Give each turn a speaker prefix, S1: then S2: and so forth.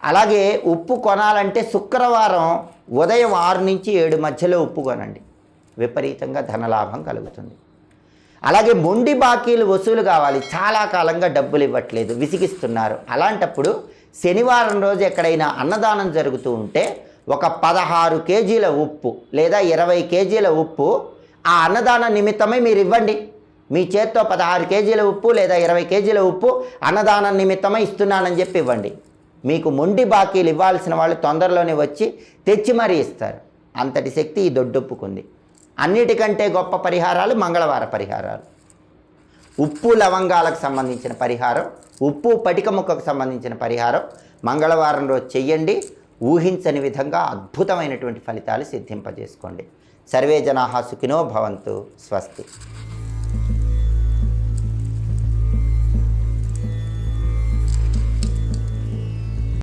S1: అలాగే ఉప్పు కొనాలంటే శుక్రవారం ఉదయం 6 నుంచి 7 మధ్యలో ఉప్పు కొనండి, విపరీతంగా ధనలాభం కలుగుతుంది. అలాగే మొండి బాకీలు వసూలు కావాలి, చాలా కాలంగా డబ్బులు ఇవ్వట్లేదు, విసిగిస్తున్నారు. అలాంటప్పుడు శనివారం రోజు ఎక్కడైనా అన్నదానం జరుగుతూ ఉంటే ఒక 16 కేజీల ఉప్పు లేదా 20 కేజీల ఉప్పు ఆ అన్నదాన నిమిత్తమై మీరు ఇవ్వండి. మీ చేత్తో 16 కేజీల ఉప్పు లేదా 20 కేజీల ఉప్పు అన్నదానం నిమిత్తమై ఇస్తున్నానని చెప్పి ఇవ్వండి. మీకు మొండి బాకీలు ఇవ్వాల్సిన వాళ్ళు తొందరలోనే వచ్చి తెచ్చి మరీ ఇస్తారు. అంతటి శక్తి ఈ దొడ్డుప్పుకుంది. అన్నిటికంటే గొప్ప పరిహారాలు మంగళవార పరిహారాలు. ఉప్పు లవంగాలకు సంబంధించిన పరిహారం, ఉప్పు పటిక ముక్కకు సంబంధించిన పరిహారం మంగళవారం రోజు చెయ్యండి. ఊహించని విధంగా అద్భుతమైనటువంటి ఫలితాలు సిద్ధింపజేసుకోండి. సర్వే జనాః సుఖినో భవంతు. స్వస్తి.